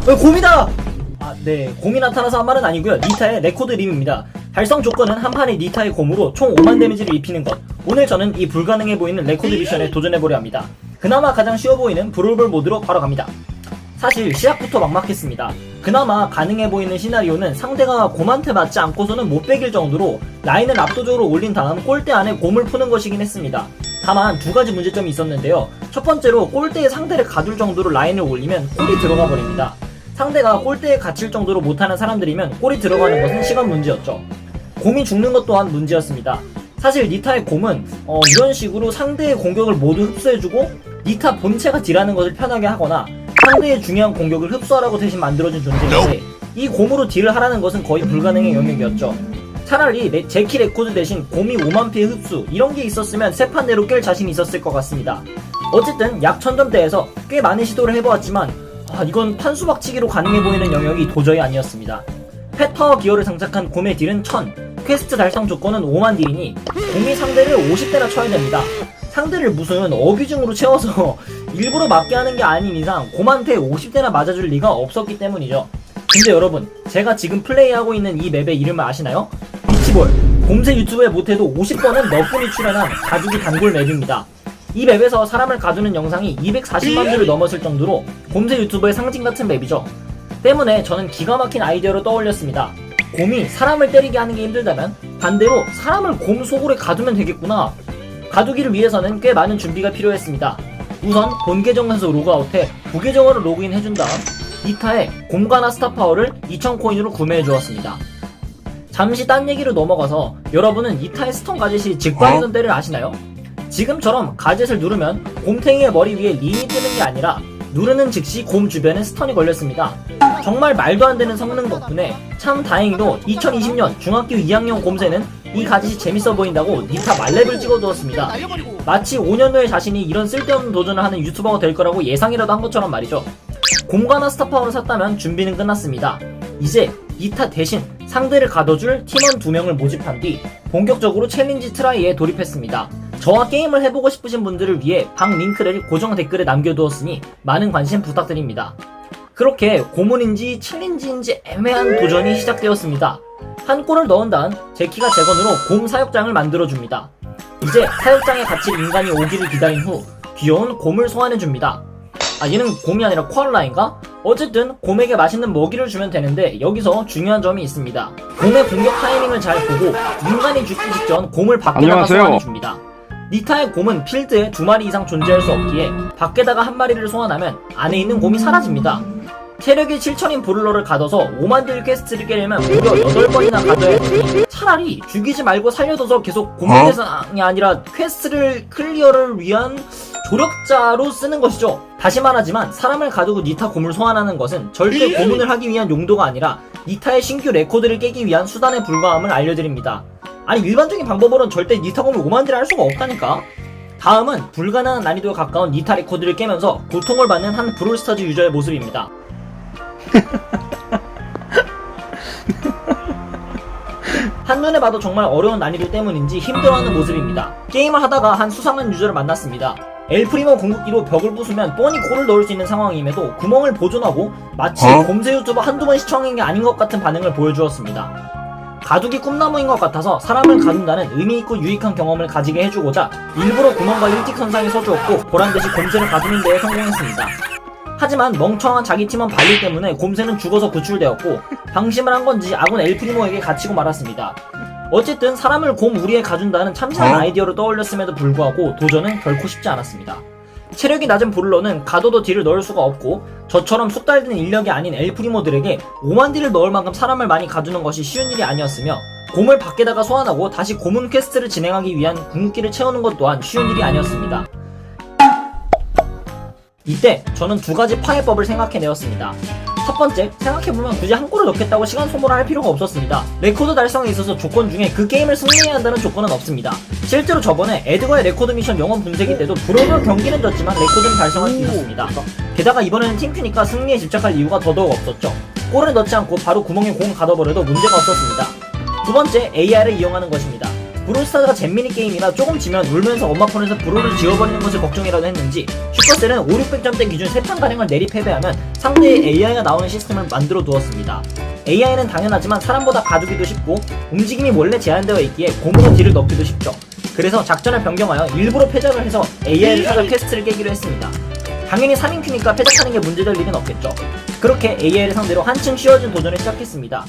곰이다! 네, 곰이 나타나서 한 말은 아니고요. 니타의 레코드 림입니다. 달성 조건은 한 판의 니타의 곰으로 총 5만 데미지를 입히는 것. 오늘 저는 이 불가능해 보이는 레코드 미션에 도전해보려 합니다. 그나마 가장 쉬워 보이는 브롤볼 모드로 바로 갑니다. 사실 시작부터 막막했습니다. 그나마 가능해 보이는 시나리오는 상대가 곰한테 맞지 않고서는 못 베길 정도로 라인을 압도적으로 올린 다음 골대 안에 곰을 푸는 것이긴 했습니다. 다만 두 가지 문제점이 있었는데요. 첫 번째로 골대에 상대를 가둘 정도로 라인을 올리면 골이 들어가 버립니다. 상대가 골대에 갇힐 정도로 못하는 사람들이면 골이 들어가는 것은 시간 문제였죠. 곰이 죽는 것 또한 문제였습니다. 사실 니타의 곰은 이런 식으로 상대의 공격을 모두 흡수해주고 니타 본체가 딜하는 것을 편하게 하거나 상대의 중요한 공격을 흡수하라고 대신 만들어진 존재인데 이 곰으로 딜을 하라는 것은 거의 불가능의 영역이었죠. 차라리 제키 레코드 대신 곰이 5만 피해 흡수 이런 게 있었으면 세 판 내로 깰 자신이 있었을 것 같습니다. 어쨌든 약 1000점대에서 꽤 많은 시도를 해보았지만 이건 판수박치기로 가능해 보이는 영역이 도저히 아니었습니다. 펫파워 기어를 장착한 곰의 딜은 1000, 퀘스트 달성 조건은 5만 딜이니 곰이 상대를 50대나 쳐야 됩니다. 상대를 무슨 어뷰징으로 채워서 일부러 맞게 하는 게 아닌 이상 곰한테 50대나 맞아줄 리가 없었기 때문이죠. 근데 여러분, 제가 지금 플레이하고 있는 이 맵의 이름을 아시나요? 비치볼, 곰새 유튜브에 못해도 50번은 너뿐이 출연한 가두기 단골 맵입니다. 이 맵에서 사람을 가두는 영상이 240만 뷰를 넘었을 정도로 곰새 유튜버의 상징 같은 맵이죠. 때문에 저는 기가 막힌 아이디어를 떠올렸습니다. 곰이 사람을 때리게 하는 게 힘들다면 반대로 사람을 곰 속으로 가두면 되겠구나. 가두기를 위해서는 꽤 많은 준비가 필요했습니다. 우선 본 계정에서 로그아웃해 부계정으로 로그인 해준 다음 니타의 곰가나 스타파워를 2000코인으로 구매해 주었습니다. 잠시 딴 얘기로 넘어가서 여러분은 니타의 스턴 가젯이 직방이던 때를 아시나요? 지금처럼 가젯을 누르면 곰탱이의 머리 위에 린이 뜨는 게 아니라 누르는 즉시 곰 주변에 스턴이 걸렸습니다. 정말 말도 안 되는 성능 덕분에 참 다행히도 2020년 중학교 2학년 곰새는 이 가젯이 재밌어 보인다고 니타 말렙을 찍어두었습니다. 마치 5년 후에 자신이 이런 쓸데없는 도전을 하는 유튜버가 될 거라고 예상이라도 한 것처럼 말이죠. 곰가나 스타파워를 샀다면 준비는 끝났습니다. 이제 니타 대신 상대를 가둬줄 팀원 2명을 모집한 뒤 본격적으로 챌린지 트라이에 돌입했습니다. 저와 게임을 해보고 싶으신 분들을 위해 방 링크를 고정 댓글에 남겨두었으니 많은 관심 부탁드립니다. 그렇게 고문인지 챌린지인지 애매한 도전이 시작되었습니다. 한 골을 넣은 다음 제키가 재건으로 곰 사육장을 만들어줍니다. 이제 사육장에 갇힌 인간이 오기를 기다린 후 귀여운 곰을 소환해줍니다. 얘는 곰이 아니라 코알라인가? 어쨌든 곰에게 맛있는 먹이를 주면 되는데 여기서 중요한 점이 있습니다. 곰의 공격 타이밍을 잘 보고 인간이 죽기 직전 곰을 밖에다가 소환해줍니다. 니타의 곰은 필드에 2마리 이상 존재할 수 없기에 밖에다가 한 마리를 소환하면 안에 있는 곰이 사라집니다. 체력이 7000인 브룰러를 가둬서 5만 딜 퀘스트를 깨려면 무려 8번이나 가둬야 하니 차라리 죽이지 말고 살려둬서 계속 곰 대상이 아니라 퀘스트를 클리어를 위한 조력자로 쓰는 것이죠. 다시 말하지만 사람을 가두고 니타 곰을 소환하는 것은 절대 고문을 하기 위한 용도가 아니라 니타의 신규 레코드를 깨기 위한 수단에 불과함을 알려드립니다. 아니 일반적인 방법으로는 절대 니타 곰을 5만 딜 할 수가 없다니까. 다음은 불가능한 난이도에 가까운 니타 레코드를 깨면서 고통을 받는 한 브롤스타즈 유저의 모습입니다. 한눈에 봐도 정말 어려운 난이도 때문인지 힘들어하는 모습입니다. 게임을 하다가 한 수상한 유저를 만났습니다. 엘프리모 궁극기로 벽을 부수면 뻔히 골을 넣을 수 있는 상황임에도 구멍을 보존하고 마치 곰새 유튜버 한두 번 시청한 게 아닌 것 같은 반응을 보여주었습니다. 가두기 꿈나무인 것 같아서 사람을 가둔다는 의미있고 유익한 경험을 가지게 해주고자 일부러 구멍과 일직선상에 서주었고 보란듯이 곰새를 가두는 데에 성공했습니다. 하지만 멍청한 자기 팀원 발리 때문에 곰새는 죽어서 구출되었고 방심을 한 건지 아군 엘프리모에게 갇히고 말았습니다. 어쨌든 사람을 곰 우리에 가둔다는 참신한 아이디어를 떠올렸음에도 불구하고 도전은 결코 쉽지 않았습니다. 체력이 낮은 브룰러는 가둬도 딜을 넣을 수가 없고 저처럼 숙달된 인력이 아닌 엘프리모들에게 5만 딜을 넣을 만큼 사람을 많이 가두는 것이 쉬운 일이 아니었으며 곰을 밖에다가 소환하고 다시 고문 퀘스트를 진행하기 위한 궁극기를 채우는 것 또한 쉬운 일이 아니었습니다. 이때 저는 두 가지 파해법을 생각해내었습니다. 첫 번째, 생각해보면 굳이 한 골을 넣겠다고 시간 소모를 할 필요가 없었습니다. 레코드 달성에 있어서 조건 중에 그 게임을 승리해야 한다는 조건은 없습니다. 실제로 저번에 에드거의 레코드 미션 영원 분쇄기 때도 브롤볼 경기는 졌지만 레코드는 달성할 수 있었습니다. 게다가 이번에는 팀큐니까 승리에 집착할 이유가 더더욱 없었죠. 골을 넣지 않고 바로 구멍에 공을 가둬버려도 문제가 없었습니다. 두 번째, AR을 이용하는 것입니다. 브롤스타즈가 잼미니 게임이라 조금 지면 울면서 엄마 폰에서 브롤을 지워버리는 것을 걱정이라도 했는지 슈퍼셀은 5, 600점대 기준 3판가량을 내리 패배하면 상대의 AI가 나오는 시스템을 만들어 두었습니다. AI는 당연하지만 사람보다 가두기도 쉽고 움직임이 원래 제한되어 있기에 곰으로 딜을 넣기도 쉽죠. 그래서 작전을 변경하여 일부러 패작을 해서 AI를 찾아 퀘스트를 깨기로 했습니다. 당연히 3인큐니까 패작하는 게 문제될 일은 없겠죠. 그렇게 AI를 상대로 한층 쉬워진 도전을 시작했습니다.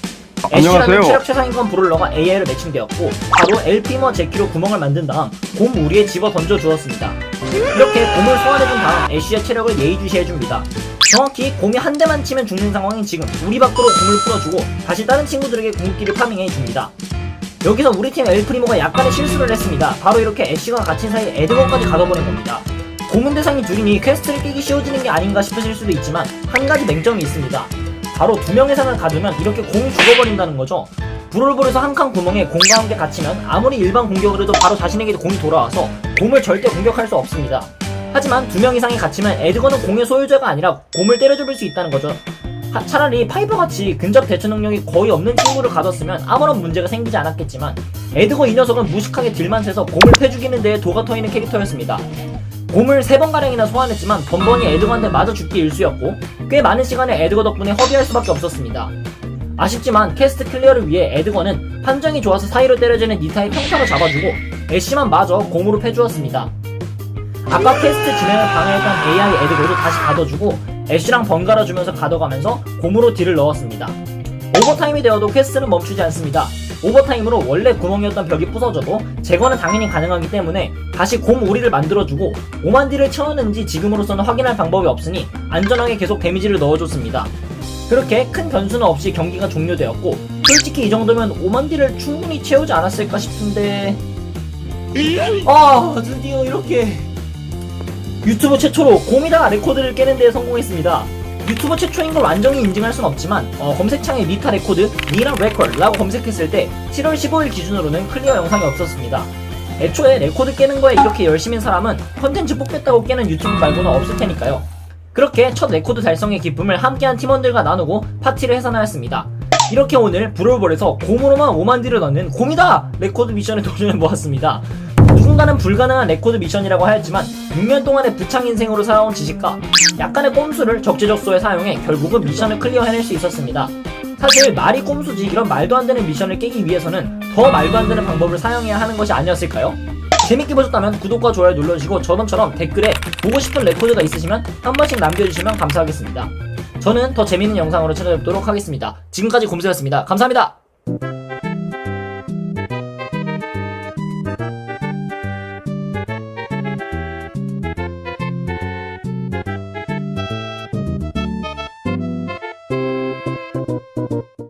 애쉬라는 체력 최상위권 브롤러가 AI로 매칭되었고 바로 엘피머 제키로 구멍을 만든 다음 곰 우리에 집어 던져 주었습니다. 이렇게 곰을 소환해준 다음 애쉬의 체력을 예의주시해줍니다. 정확히 곰이 한 대만 치면 죽는 상황인 지금 우리 밖으로 곰을 풀어주고 다시 다른 친구들에게 궁극기를 파밍해줍니다. 여기서 우리 팀 엘프리모가 약간의 실수를 했습니다. 바로 이렇게 애쉬가 갇힌 사이에 에드건까지 가둬버린 겁니다. 고문 대상이 둘이니 퀘스트를 깨기 쉬워지는 게 아닌가 싶으실 수도 있지만 한 가지 맹점이 있습니다. 바로 2명 이상을 가두면 이렇게 곰이 죽어버린다는 거죠. 브롤볼에서 한 칸 구멍에 곰과 함께 갇히면 아무리 일반 공격을 해도 바로 자신에게 곰이 돌아와서 곰을 절대 공격할 수 없습니다. 하지만 2명 이상이 갇히면 에드건은 공의 소유자가 아니라 곰을 때려잡을 수 있다는 거죠. 차라리 파이퍼같이 근접 대처 능력이 거의 없는 친구를 가뒀으면 아무런 문제가 생기지 않았겠지만 에드건 이 녀석은 무식하게 딜만 세서 곰을 패죽이는 데에 도가 터이는 캐릭터였습니다. 곰을 3번가량이나 소환했지만 번번이 에드건한테 맞아 죽기 일쑤였고 꽤 많은 시간을 에드건 덕분에 허비할 수밖에 없었습니다. 아쉽지만 캐스트 클리어를 위해 에드건은 판정이 좋아서 사이로 때려지는 니타의 평타로 잡아주고 애쉬만 마저 곰으로 패주었습니다. 아까 퀘스트 진행을 방해했던 AI 에드건도 다시 가둬주고 애쉬랑 번갈아주면서 가둬가면서 곰으로 딜을 넣었습니다. 오버타임이 되어도 퀘스트는 멈추지 않습니다. 오버타임으로 원래 구멍이었던 벽이 부서져도 제거는 당연히 가능하기 때문에 다시 곰 오리를 만들어주고 5만 딜을 채웠는지 지금으로서는 확인할 방법이 없으니 안전하게 계속 데미지를 넣어줬습니다. 그렇게 큰 변수는 없이 경기가 종료되었고 솔직히 이 정도면 5만 딜을 충분히 채우지 않았을까 싶은데 드디어 이렇게 유튜브 최초로 곰이다 레코드를 깨는 데 성공했습니다. 유튜버 최초인 걸 완전히 인증할 순 없지만 검색창에 니타 레코드, 니라 레코드라고 검색했을 때 7월 15일 기준으로는 클리어 영상이 없었습니다. 애초에 레코드 깨는 거에 이렇게 열심인 사람은 컨텐츠 뽑겠다고 깨는 유튜브 말고는 없을 테니까요. 그렇게 첫 레코드 달성의 기쁨을 함께한 팀원들과 나누고 파티를 해산하였습니다. 이렇게 오늘 브롤볼에서 곰으로만 5만 딜을 넣는 곰이다! 레코드 미션에 도전해보았습니다. 누군가는 불가능한 레코드 미션이라고 하였지만 6년 동안의 부창 인생으로 살아온 지식과 약간의 꼼수를 적재적소에 사용해 결국은 미션을 클리어해낼 수 있었습니다. 사실 말이 꼼수지 이런 말도 안 되는 미션을 깨기 위해서는 더 말도 안 되는 방법을 사용해야 하는 것이 아니었을까요? 재밌게 보셨다면 구독과 좋아요 눌러주시고 저번처럼 댓글에 보고 싶은 레코드가 있으시면 한 번씩 남겨주시면 감사하겠습니다. 저는 더 재밌는 영상으로 찾아뵙도록 하겠습니다. 지금까지 곰수였습니다. 감사합니다.